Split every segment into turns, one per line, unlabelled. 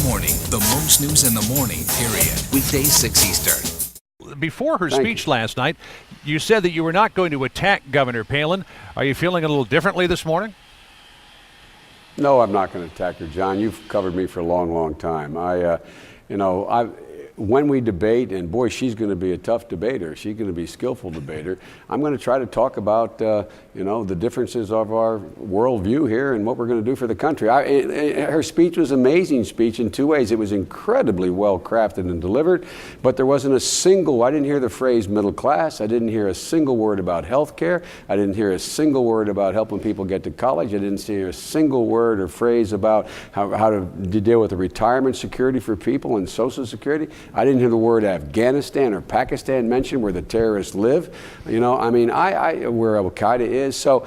Morning, the most news in the morning, period. Weekdays 6 Eastern.
Before her speech last night, you said that you were not going to attack Governor Palin. Are you feeling a little differently this morning?
No, I'm not going to attack her, John. You've covered me for a long, long time. When we debate, and boy, she's going to be a tough debater. She's going to be a skillful debater. I'm going to try to talk about, the differences of our worldview here and what we're going to do for the country. Her speech was an amazing speech in two ways. It was incredibly well crafted and delivered, but there wasn't I didn't hear the phrase middle class. I didn't hear a single word about health care. I didn't hear a single word about helping people get to college. I didn't hear a single word or phrase about how to deal with the retirement security for people and Social Security. I didn't hear the word Afghanistan or Pakistan mentioned, where the terrorists live. Where Al Qaeda is. So,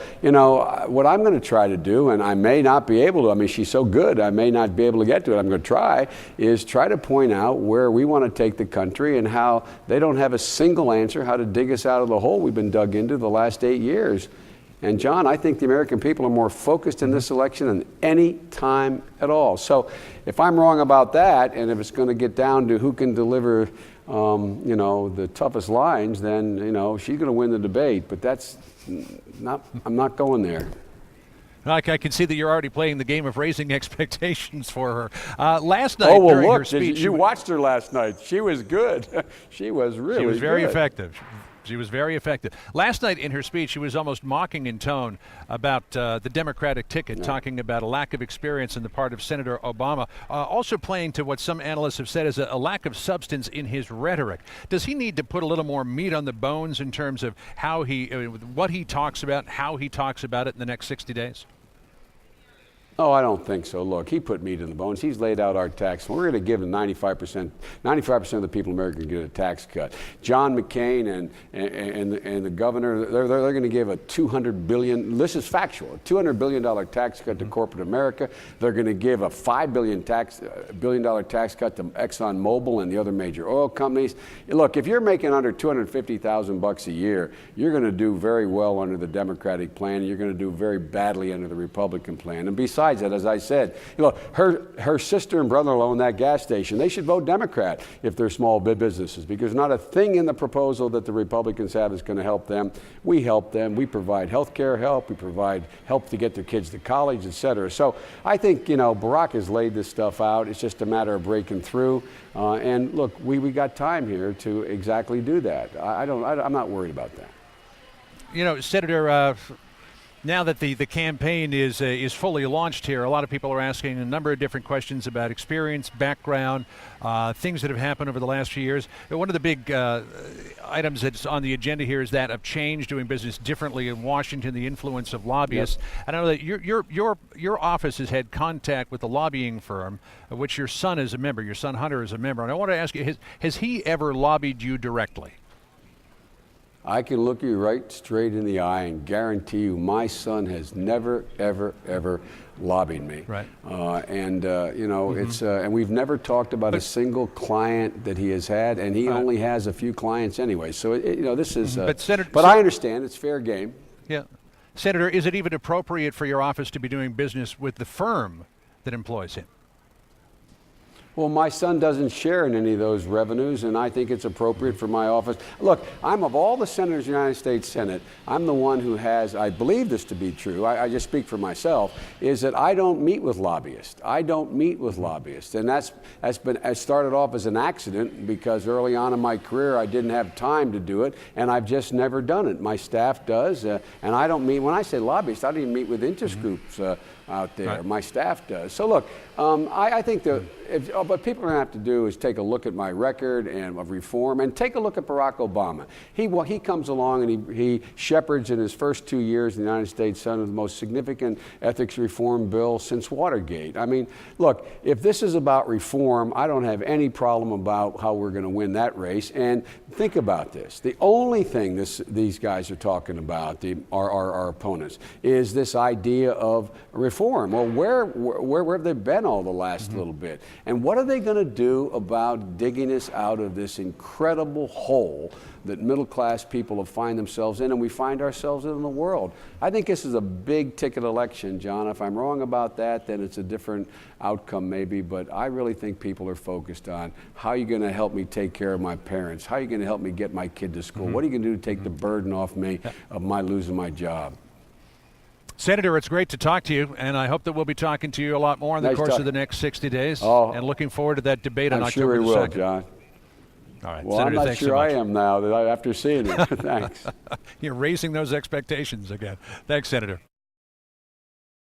what I'm going to try to do, and I may not be able to, she's so good, I may not be able to get to it. I'm going to try to point out where we want to take the country and how they don't have a single answer how to dig us out of the hole we've been dug into the last 8 years. And John, I think the American people are more focused in this election than any time at all. So if I'm wrong about that, and if it's going to get down to who can deliver, the toughest lines, then, she's going to win the debate. But I'm not going there.
I can see that you're already playing the game of raising expectations for her. Last night during her speech,
you watched her last night. She was good. She was really good.
She was very effective. She was very effective. Last night in her speech, she was almost mocking in tone about the Democratic ticket, talking about a lack of experience on the part of Senator Obama, also playing to what some analysts have said is a lack of substance in his rhetoric. Does he need to put a little more meat on the bones in terms of what he talks about, how he talks about it in the next 60 days?
Oh, I don't think so. Look, he put meat in the bones. He's laid out our tax. We're going to give 95% of the people in America get a tax cut. John McCain and the governor, they're going to give a $200 billion, this is factual, a $200 billion tax cut to corporate America. They're going to give a $5 billion tax cut to ExxonMobil and the other major oil companies. Look, if you're making under $250,000 a year, you're going to do very well under the Democratic plan. You're going to do very badly under the Republican plan. And besides that, as I said, her sister and brother-in-law own that gas station. They should vote Democrat if they're small businesses, because not a thing in the proposal that the Republicans have is going to help them. We help them. We provide health care help. We provide help to get their kids to college, et cetera. So I think, Barack has laid this stuff out. It's just a matter of breaking through. And look, we got time here to exactly do that. I'm not worried about that.
Senator, now that the campaign is fully launched here, a lot of people are asking a number of different questions about experience, background, things that have happened over the last few years. One of the big items that's on the agenda here is that of change, doing business differently in Washington, the influence of lobbyists. Yep. And I know that your office has had contact with the lobbying firm, of which your son is a member. Your son Hunter is a member. And I want to ask you, has he ever lobbied you directly?
I can look you right straight in the eye and guarantee you my son has never, ever, ever lobbied me.
Right.
It's and we've never talked about a single client that he has had, and he only has a few clients anyway. So this is. But I understand it's fair game.
Yeah, Senator, is it even appropriate for your office to be doing business with the firm that employs him?
Well, my son doesn't share in any of those revenues, and I think it's appropriate for my office. Look, I'm of all the senators in the United States Senate, I'm the one who has, I believe this to be true, I just speak for myself, is that I don't meet with lobbyists. I don't meet with lobbyists. And I started off as an accident because early on in my career I didn't have time to do it, and I've just never done it. My staff does, and I don't meet, when I say lobbyists, I don't even meet with interest groups out there. Right. My staff does. So look, I think what people are going to have to do is take a look at my record and of reform, and take a look at Barack Obama. He comes along and he shepherds in his first 2 years in the United States Senate the most significant ethics reform bill since Watergate. Look, if this is about reform, I don't have any problem about how we're going to win that race. And think about this. The only thing these guys are talking about, our opponents, is this idea of reform. reform. Well, where have they been all the last little bit? And what are they going to do about digging us out of this incredible hole that middle-class people will find themselves in, and we find ourselves in the world? I think this is a big-ticket election, John. If I'm wrong about that, then it's a different outcome maybe, but I really think people are focused on how are you going to help me take care of my parents? How are you going to help me get my kid to school? What are you going to do to take the burden off me of my losing my job?
Senator, it's great to talk to you, and I hope that we'll be talking to you a lot more in the course of the next 60 days. And looking forward to that debate on October 2nd.
I'm sure we will, John.
All right,
well,
Senator,
I'm not sure I am now after seeing it. Thanks.
You're raising those expectations again. Thanks, Senator.